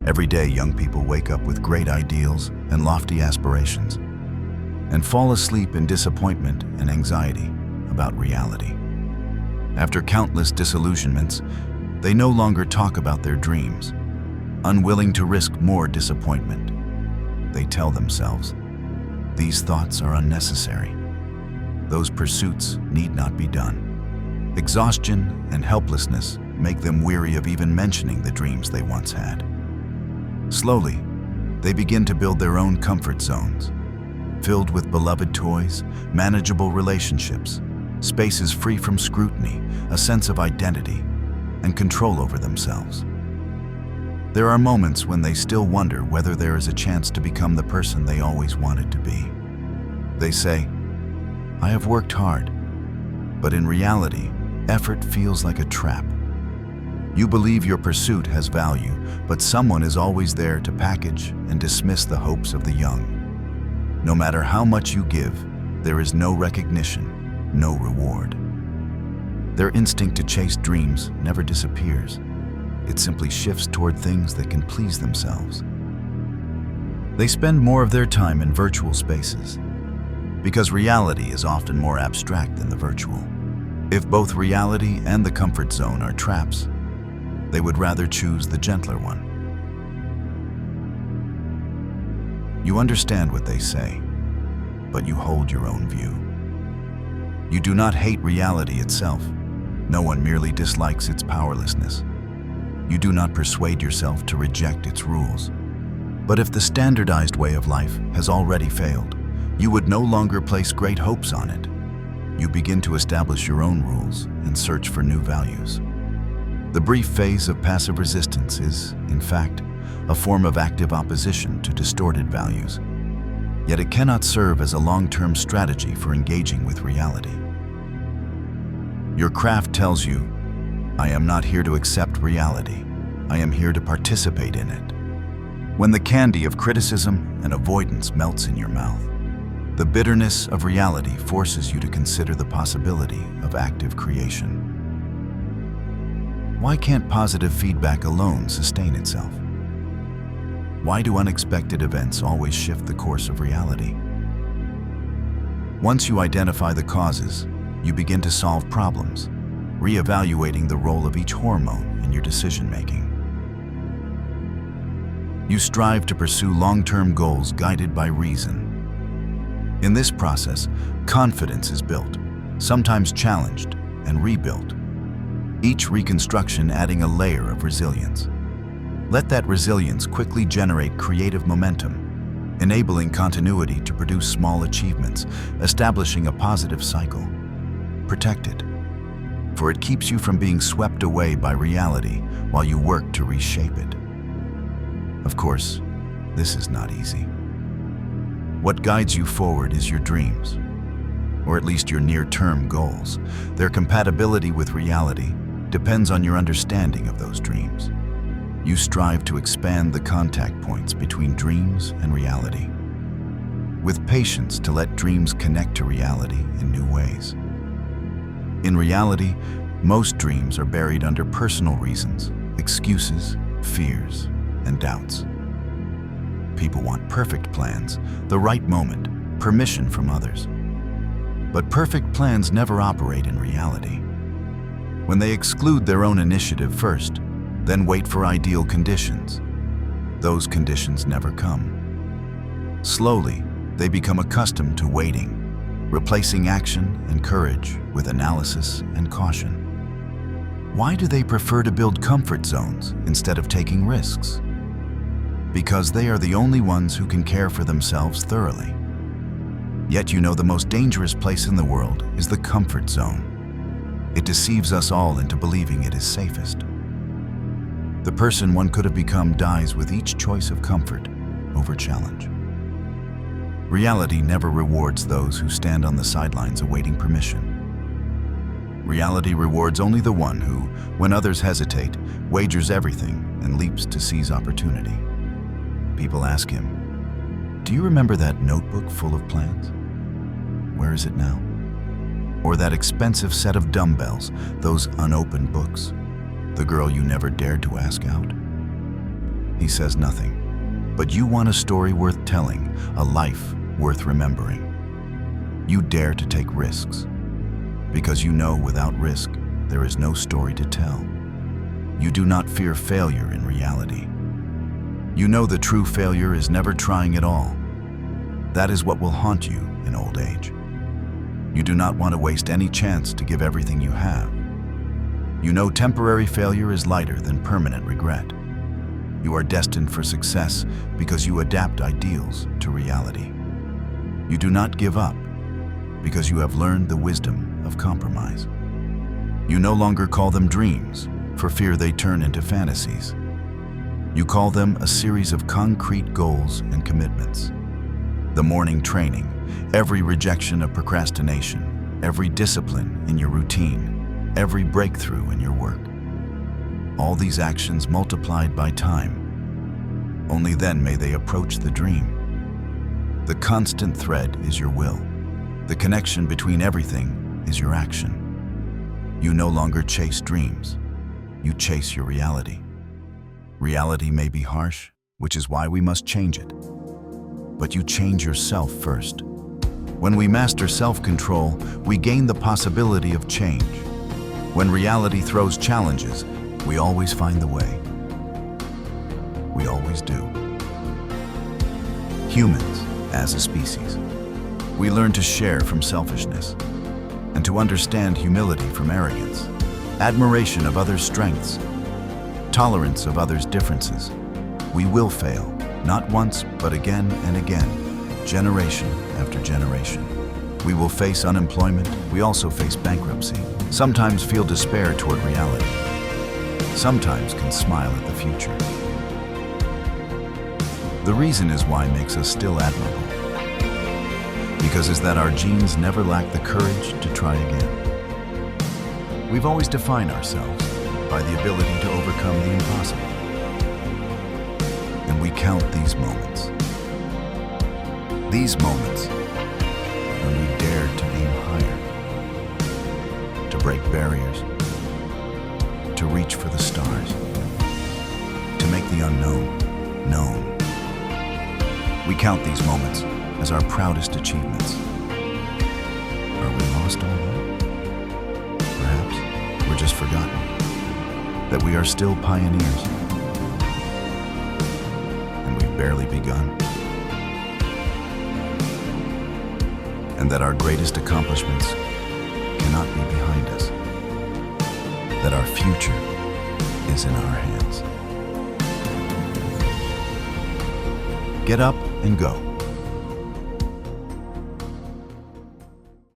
Every day, young people wake up with great ideals and lofty aspirations, and fall asleep in disappointment and anxiety about reality. After countless disillusionments, they no longer talk about their dreams. Unwilling to risk more disappointment, they tell themselves, "These thoughts are unnecessary. Those pursuits need not be done." Exhaustion and helplessness make them weary of even mentioning the dreams they once had. Slowly, they begin to build their own comfort zones, filled with beloved toys, manageable relationships, spaces free from scrutiny, a sense of identity, and control over themselves. There are moments when they still wonder whether there is a chance to become the person they always wanted to be. They say, "I have worked hard," but in reality, effort feels like a trap. You believe your pursuit has value, but someone is always there to package and dismiss the hopes of the young. No matter how much you give, there is no recognition, no reward. Their instinct to chase dreams never disappears. It simply shifts toward things that can please themselves. They spend more of their time in virtual spaces, because reality is often more abstract than the virtual. If both reality and the comfort zone are traps, they would rather choose the gentler one. You understand what they say, but you hold your own view. You do not hate reality itself. No one merely dislikes its powerlessness. You do not persuade yourself to reject its rules. But if the standardized way of life has already failed, you would no longer place great hopes on it. You begin to establish your own rules and search for new values. The brief phase of passive resistance is, in fact, a form of active opposition to distorted values. Yet it cannot serve as a long-term strategy for engaging with reality. Your craft tells you, "I am not here to accept reality. I am here to participate in it." When the candy of criticism and avoidance melts in your mouth, the bitterness of reality forces you to consider the possibility of active creation. Why can't positive feedback alone sustain itself? Why do unexpected events always shift the course of reality? Once you identify the causes, you begin to solve problems, reevaluating the role of each hormone in your decision-making. You strive to pursue long-term goals guided by reason. In this process, confidence is built, sometimes challenged and rebuilt, each reconstruction adding a layer of resilience. Let that resilience quickly generate creative momentum, enabling continuity to produce small achievements, establishing a positive cycle. Protect it, for it keeps you from being swept away by reality while you work to reshape it. Of course, this is not easy. What guides you forward is your dreams, or at least your near-term goals. Their compatibility with reality depends on your understanding of those dreams. You strive to expand the contact points between dreams and reality, with patience to let dreams connect to reality in new ways. In reality, most dreams are buried under personal reasons, excuses, fears, and doubts. People want perfect plans, the right moment, permission from others. But perfect plans never operate in reality. When they exclude their own initiative first, then wait for ideal conditions, those conditions never come. Slowly, they become accustomed to waiting, replacing action and courage with analysis and caution. Why do they prefer to build comfort zones instead of taking risks? Because they are the only ones who can care for themselves thoroughly. Yet you know the most dangerous place in the world is the comfort zone. It deceives us all into believing it is safest. The person one could have become dies with each choice of comfort over challenge. Reality never rewards those who stand on the sidelines awaiting permission. Reality rewards only the one who, when others hesitate, wagers everything and leaps to seize opportunity. People ask him, "Do you remember that notebook full of plans? Where is it now? Or that expensive set of dumbbells, those unopened books, the girl you never dared to ask out?" he says nothing. But you want a story worth telling, a life worth remembering. You dare to take risks, because you know without risk, there is no story to tell. You do not fear failure in reality. You know the true failure is never trying at all. That is what will haunt you in old age. You do not want to waste any chance to give everything you have. You know temporary failure is lighter than permanent regret. You are destined for success because you adapt ideals to reality. You do not give up because you have learned the wisdom of compromise. You no longer call them dreams for fear they turn into fantasies. You call them a series of concrete goals and commitments. The morning training, every rejection of procrastination, every discipline in your routine, every breakthrough in your work. All these actions multiplied by time. Only then may they approach the dream. The constant thread is your will. The connection between everything is your action. You no longer chase dreams. You chase your reality. Reality may be harsh, which is why we must change it. But you change yourself first. When we master self-control, we gain the possibility of change. When reality throws challenges, we always find the way. We always do. Humans, as a species, we learn to share from selfishness and to understand humility from arrogance, admiration of others' strengths, tolerance of others' differences. We will fail, not once, but again and again, generation after generation. We will face unemployment. We also face bankruptcy. Sometimes feel despair toward reality. Sometimes can smile at the future. The reason is why makes us still admirable. Because is that our genes never lack the courage to try again. We've always defined ourselves by the ability to overcome the impossible. And we count these moments. These moments when we dared to aim higher, to break barriers, to reach for the stars, to make the unknown known. We count these moments as our proudest achievements. Are we lost all that? Perhaps we're just forgotten that we are still pioneers, and we've barely begun, and that our greatest accomplishments cannot be behind us, that our future is in our hands. Get up and go.